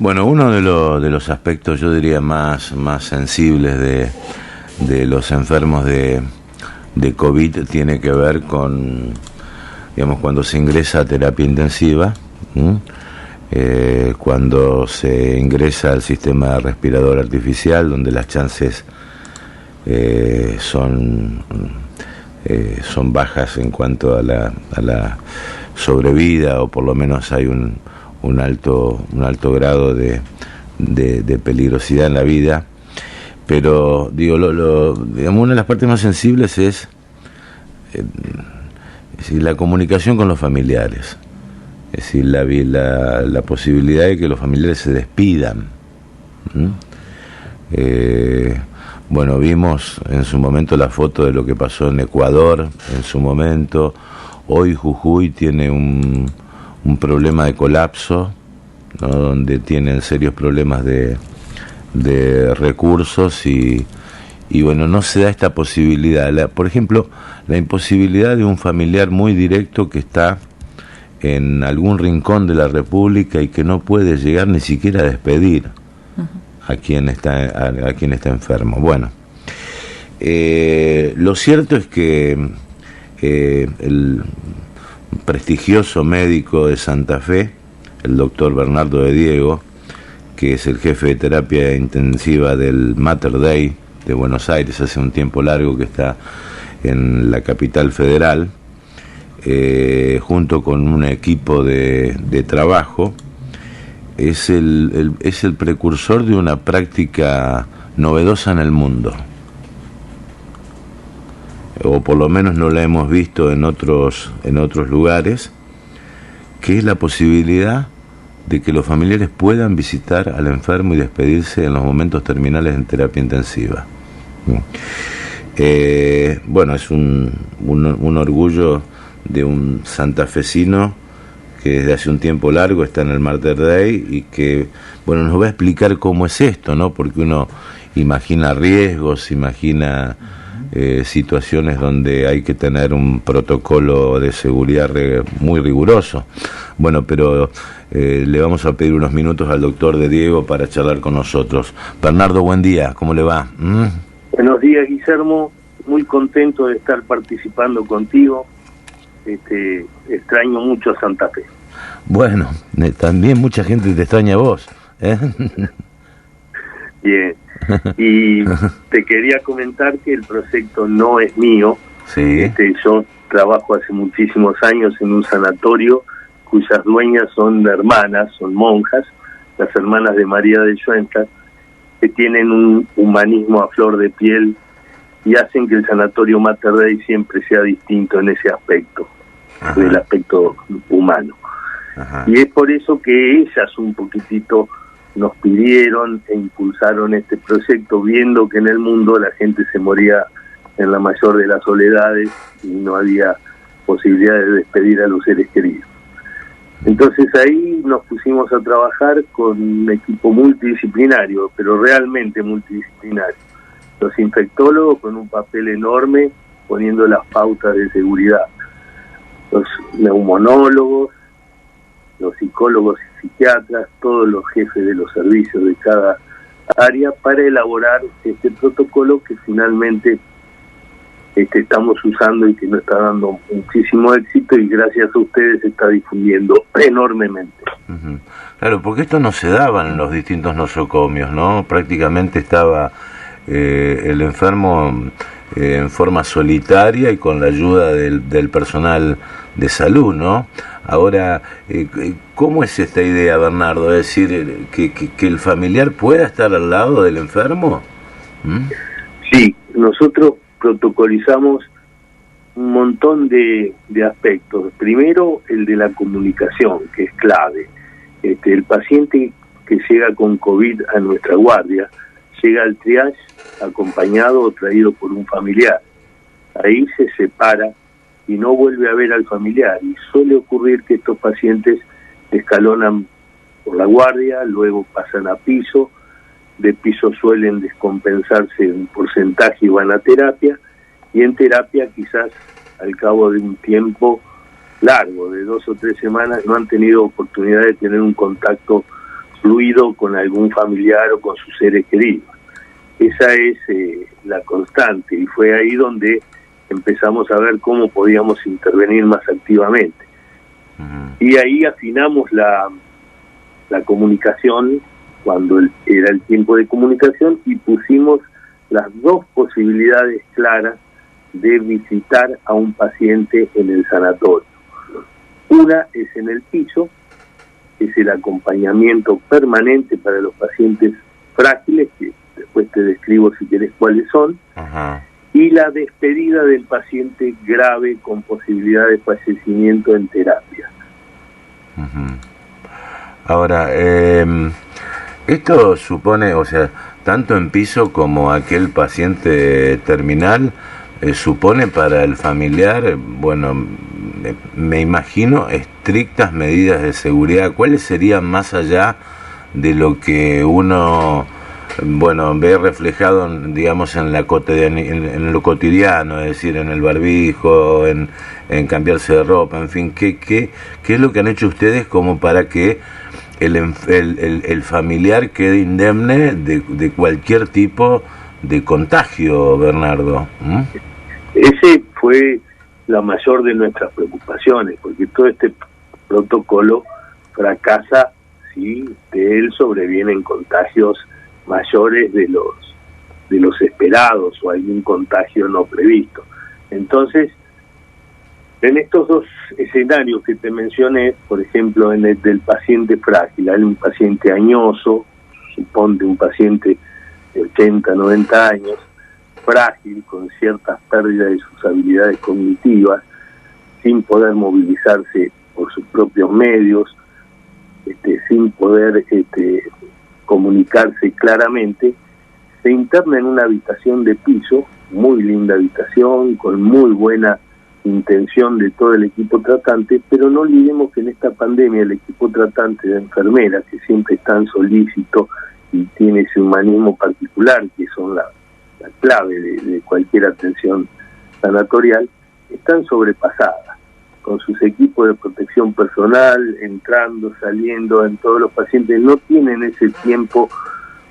Bueno, uno de los aspectos, yo diría, más sensibles de los enfermos de COVID tiene que ver con, digamos, cuando se ingresa a terapia intensiva, cuando se ingresa al sistema respirador artificial, donde las chances son bajas en cuanto a la sobrevida, o por lo menos hay un alto grado de peligrosidad en la vida. Pero digo, digamos, una de las partes más sensibles es decir, la comunicación con los familiares, es decir, la posibilidad de que los familiares se despidan. Bueno, vimos en su momento la foto de lo que pasó en Ecuador en su momento. Hoy Jujuy tiene un problema de colapso, ¿no? Donde tienen serios problemas de recursos y bueno, no se da esta posibilidad. Por ejemplo, la imposibilidad de un familiar muy directo que está en algún rincón de la República y que no puede llegar ni siquiera a despedir a quien está enfermo. Bueno, lo cierto es que el prestigioso médico de Santa Fe, el doctor Bernardo de Diego, que es el jefe de terapia intensiva del Mater Dei de Buenos Aires, hace un tiempo largo que está en la capital federal, junto con un equipo de trabajo, es el precursor de una práctica novedosa en el mundo, o por lo menos no la hemos visto en otros lugares, que es la posibilidad de que los familiares puedan visitar al enfermo y despedirse en los momentos terminales en terapia intensiva. Bueno, es un orgullo de un santafesino que desde hace un tiempo largo está en el Mater Dei y que, bueno, nos va a explicar cómo es esto, ¿no? Porque uno imagina riesgos, imagina situaciones donde hay que tener un protocolo de seguridad muy riguroso. Bueno, pero le vamos a pedir unos minutos al doctor de Diego para charlar con nosotros. Bernardo, buen día, ¿cómo le va? Buenos días, Guillermo, muy contento de estar participando contigo. Extraño mucho a Santa Fe. Bueno, también mucha gente te extraña a vos, ¿eh? Bien, y te quería comentar que el proyecto no es mío. Sí. Yo trabajo hace muchísimos años en un sanatorio cuyas dueñas son hermanas, son monjas, las hermanas de María de Schoenstatt, que tienen un humanismo a flor de piel y hacen que el sanatorio Mater Dei siempre sea distinto en ese aspecto, en el aspecto humano. Ajá. Y es por eso que ellas un poquitito nos pidieron e impulsaron este proyecto, viendo que en el mundo la gente se moría en la mayor de las soledades y no había posibilidad de despedir a los seres queridos. Entonces ahí nos pusimos a trabajar con un equipo multidisciplinario, pero realmente multidisciplinario. Los infectólogos con un papel enorme poniendo las pautas de seguridad, los neumonólogos, los psicólogos y psiquiatras, todos los jefes de los servicios de cada área para elaborar este protocolo que finalmente estamos usando y que nos está dando muchísimo éxito y gracias a ustedes se está difundiendo enormemente. Uh-huh. Claro, porque esto no se daba en los distintos nosocomios, ¿no? Prácticamente estaba el enfermo en forma solitaria y con la ayuda del personal de salud, ¿no? Ahora, ¿cómo es esta idea, Bernardo? Es decir, que el familiar pueda estar al lado del enfermo. Sí, nosotros protocolizamos un montón de aspectos. Primero, el de la comunicación, que es clave. El paciente que llega con COVID a nuestra guardia, llega al triage acompañado o traído por un familiar. Ahí se separa y no vuelve a ver al familiar. Y suele ocurrir que estos pacientes escalonan por la guardia, luego pasan a piso, de piso suelen descompensarse un porcentaje y van a terapia, y en terapia quizás al cabo de un tiempo largo, de 2 o 3 semanas, no han tenido oportunidad de tener un contacto fluido con algún familiar o con sus seres queridos. Esa es la constante, y fue ahí donde empezamos a ver cómo podíamos intervenir más activamente. Y ahí afinamos la comunicación, cuando era el tiempo de comunicación, y pusimos las dos posibilidades claras de visitar a un paciente en el sanatorio. Una es en el piso, es el acompañamiento permanente para los pacientes frágiles, que después te describo si querés cuáles son, y la despedida del paciente grave con posibilidad de fallecimiento en terapia. Ahora, esto supone, o sea, tanto en piso como aquel paciente terminal, supone para el familiar, bueno, me imagino, estrictas medidas de seguridad. ¿Cuáles serían, más allá de lo que uno, bueno, ve reflejado, digamos, en lo cotidiano, es decir, en el barbijo, en cambiarse de ropa, en fin, ¿qué es lo que han hecho ustedes como para que el familiar quede indemne de cualquier tipo de contagio, Bernardo? Ese fue la mayor de nuestras preocupaciones, porque todo este protocolo fracasa si de él sobrevienen contagios mayores de los esperados o algún contagio no previsto. Entonces, en estos dos escenarios que te mencioné, por ejemplo, en el del paciente frágil, hay un paciente añoso, suponte un paciente de 80, 90 años, frágil, con ciertas pérdidas de sus habilidades cognitivas, sin poder movilizarse por sus propios medios, sin poder comunicarse claramente, se interna en una habitación de piso, muy linda habitación, con muy buena intención de todo el equipo tratante, pero no olvidemos que en esta pandemia el equipo tratante de enfermeras, que siempre es tan solícito y tiene ese humanismo particular, que son la clave de cualquier atención sanatorial, están sobrepasadas, con sus equipos de protección personal, entrando, saliendo, en todos los pacientes, no tienen ese tiempo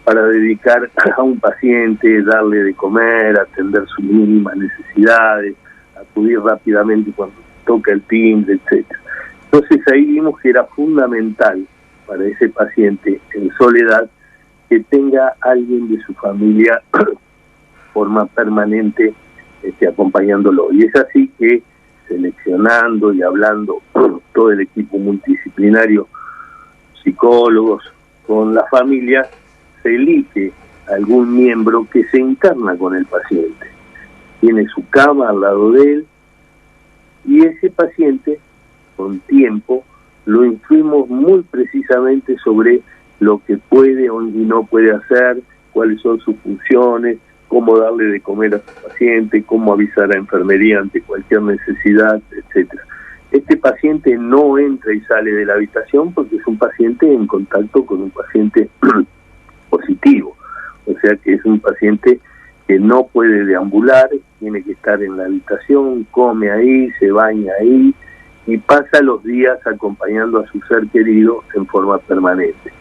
para dedicar a un paciente, darle de comer, atender sus mínimas necesidades, acudir rápidamente cuando toca el timbre, etcétera. Entonces ahí vimos que era fundamental para ese paciente en soledad que tenga alguien de su familia forma permanente acompañándolo. Y es así que, seleccionando y hablando todo el equipo multidisciplinario, psicólogos, con la familia, se elige algún miembro que se interna con el paciente. Tiene su cama al lado de él, y ese paciente, con tiempo, lo instruimos muy precisamente sobre lo que puede o no puede hacer, cuáles son sus funciones, cómo darle de comer a su paciente, cómo avisar a enfermería ante cualquier necesidad, etcétera. Este paciente no entra y sale de la habitación porque es un paciente en contacto con un paciente positivo, o sea que es un paciente que no puede deambular, tiene que estar en la habitación, come ahí, se baña ahí y pasa los días acompañando a su ser querido en forma permanente.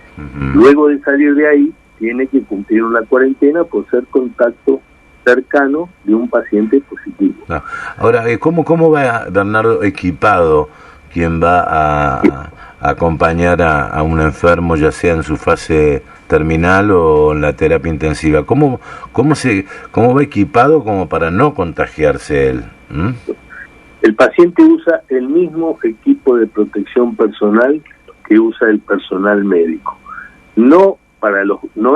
Luego de salir de ahí, tiene que cumplir una cuarentena por ser contacto cercano de un paciente positivo. No. Ahora, ¿cómo va, Bernardo, equipado quien va a acompañar a un enfermo, ya sea en su fase terminal o en la terapia intensiva? ¿Cómo va equipado como para no contagiarse él? El paciente usa el mismo equipo de protección personal que usa el personal médico. No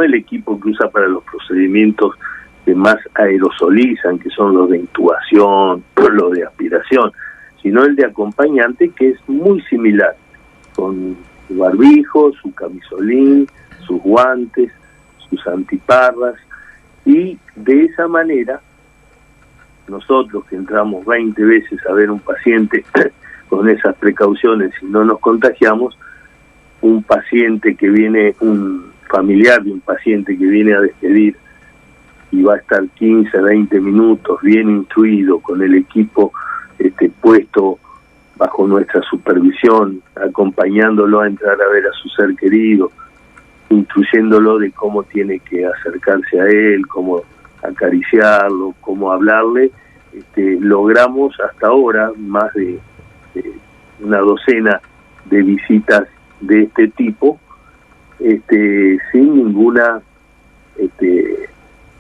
el equipo que usa para los procedimientos que más aerosolizan, que son los de intubación, los de aspiración, sino el de acompañante, que es muy similar, con su barbijo, su camisolín, sus guantes, sus antiparras, y de esa manera nosotros, que entramos 20 veces a ver un paciente con esas precauciones y no nos contagiamos, un paciente que viene, un familiar de un paciente que viene a despedir y va a estar 15, 20 minutos bien instruido, con el equipo puesto bajo nuestra supervisión, acompañándolo a entrar a ver a su ser querido, instruyéndolo de cómo tiene que acercarse a él, cómo acariciarlo, cómo hablarle. Logramos hasta ahora más de una docena de visitas de este tipo, sin ninguna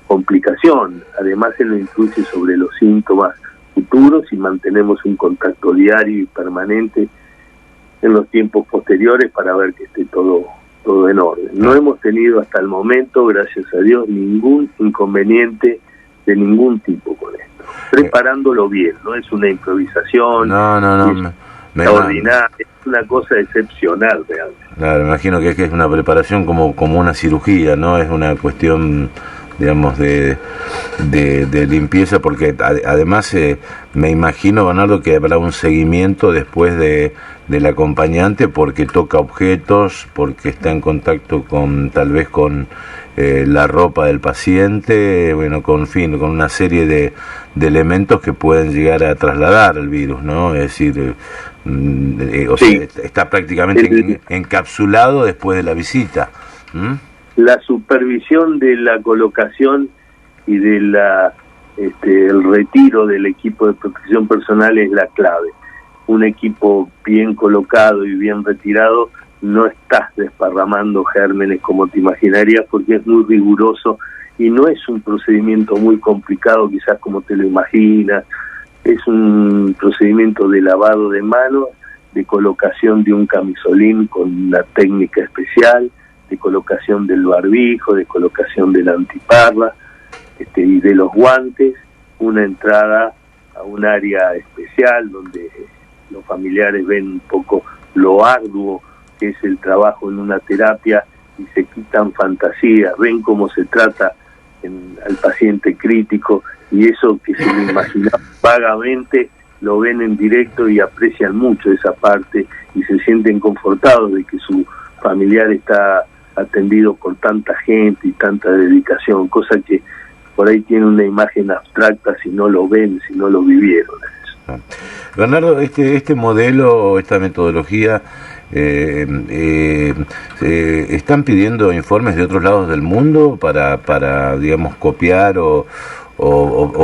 complicación. Además, se lo instruye sobre los síntomas futuros y mantenemos un contacto diario y permanente en los tiempos posteriores para ver que esté todo en orden. No hemos tenido hasta el momento, gracias a Dios, ningún inconveniente de ningún tipo con esto. Preparándolo bien, no es una improvisación. No. Extraordinaria, es una cosa excepcional realmente. Claro, me imagino que es una preparación como una cirugía, ¿no? Es una cuestión, digamos, de limpieza, porque además me imagino, Bernardo, que habrá un seguimiento después del acompañante, porque toca objetos, porque está en contacto tal vez con la ropa del paciente, bueno, con una serie de elementos que pueden llegar a trasladar el virus, ¿no? Es decir, sí, sea, está prácticamente encapsulado después de la visita. La supervisión de la colocación y de el retiro del equipo de protección personal es la clave. Un equipo bien colocado y bien retirado, no estás desparramando gérmenes como te imaginarías, porque es muy riguroso y no es un procedimiento muy complicado quizás como te lo imaginas. Es un procedimiento de lavado de manos, de colocación de un camisolín con una técnica especial, de colocación del barbijo, de colocación de la antiparra, y de los guantes, una entrada a un área especial donde los familiares ven un poco lo arduo que es el trabajo en una terapia y se quitan fantasías, ven cómo se trata al paciente crítico, y eso que se lo imaginaba vagamente lo ven en directo y aprecian mucho esa parte y se sienten confortados de que su familiar está atendido por tanta gente y tanta dedicación, cosa que por ahí tiene una imagen abstracta si no lo ven, si no lo vivieron. Bernardo, este modelo, esta metodología, ¿están pidiendo informes de otros lados del mundo para digamos, copiar o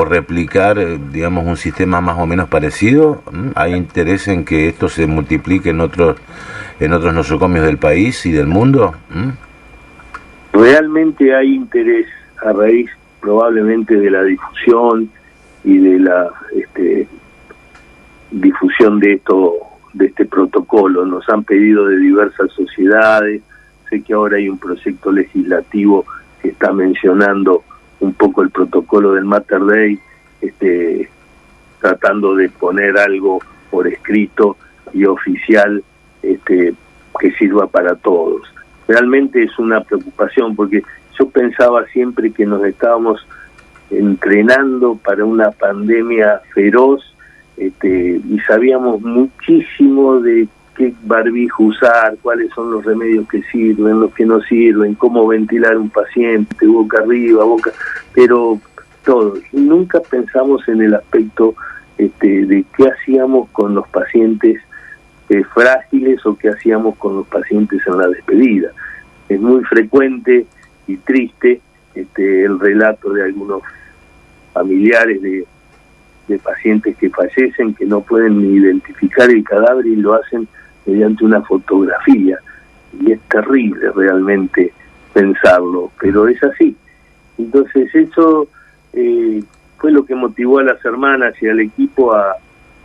replicar, digamos, un sistema más o menos parecido? ¿Hay interés en que esto se multiplique en otros nosocomios del país y del mundo? Realmente hay interés a raíz probablemente de la difusión y de la difusión de este protocolo. Nos han pedido de diversas sociedades. Sé que ahora hay un proyecto legislativo que está mencionando un poco el protocolo del Mater Dei, tratando de poner algo por escrito y oficial que sirva para todos. Realmente es una preocupación, porque yo pensaba siempre que nos estábamos entrenando para una pandemia feroz, y sabíamos muchísimo de qué barbijo usar, cuáles son los remedios que sirven, los que no sirven, cómo ventilar un paciente, boca arriba, pero todo. Y nunca pensamos en el aspecto de qué hacíamos con los pacientes frágiles o qué hacíamos con los pacientes en la despedida. Es muy frecuente y triste el relato de algunos familiares de pacientes que fallecen, que no pueden ni identificar el cadáver y lo hacen mediante una fotografía, y es terrible realmente pensarlo, pero es así. Entonces eso fue lo que motivó a las hermanas y al equipo a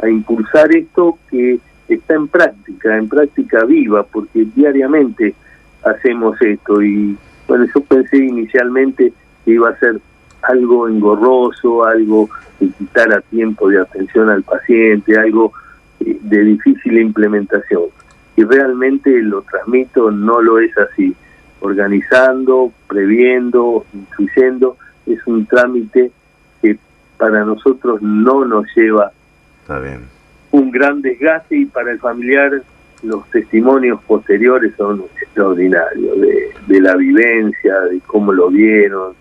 impulsar esto, que está en práctica viva, porque diariamente hacemos esto. Y bueno, yo pensé inicialmente que iba a ser algo engorroso, algo que quitara tiempo de atención al paciente, algo de difícil implementación. Y realmente lo transmito, no lo es así. Organizando, previendo, instruyendo, es un trámite que para nosotros no nos lleva un gran desgaste, y para el familiar los testimonios posteriores son extraordinarios, de la vivencia, de cómo lo vieron,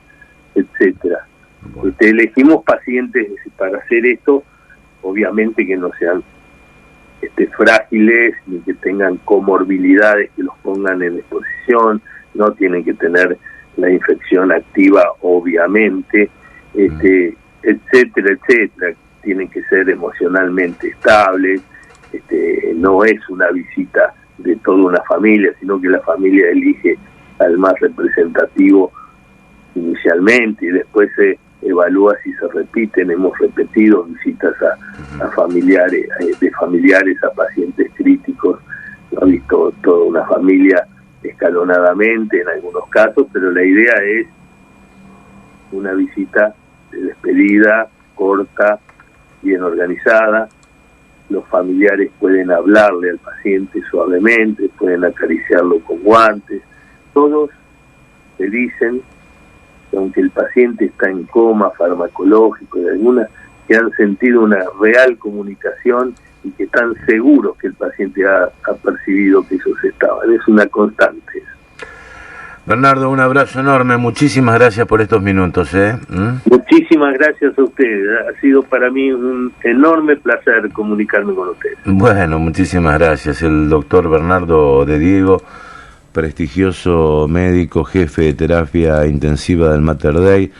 etcétera. Bueno. Elegimos pacientes para hacer esto, obviamente que no sean frágiles, ni que tengan comorbilidades que los pongan en exposición, no tienen que tener la infección activa, obviamente, etcétera, etcétera. Tienen que ser emocionalmente estables. No es una visita de toda una familia, sino que la familia elige al más representativo inicialmente y después se evalúa si se repiten. Hemos repetido visitas a familiares, de familiares a pacientes críticos. Lo ha visto toda una familia escalonadamente en algunos casos, pero la idea es una visita de despedida, corta, bien organizada. Los familiares pueden hablarle al paciente suavemente, pueden acariciarlo con guantes. Todos le dicen que aunque el paciente está en coma farmacológico y algunas que han sentido una real comunicación y que están seguros que el paciente ha percibido que ellos estaban. Es una constante. Bernardo, un abrazo enorme, muchísimas gracias por estos minutos. Muchísimas gracias a ustedes, ha sido para mí un enorme placer comunicarme con ustedes. Bueno, muchísimas gracias. El doctor Bernardo de Diego, prestigioso médico, jefe de terapia intensiva del Mater Dei.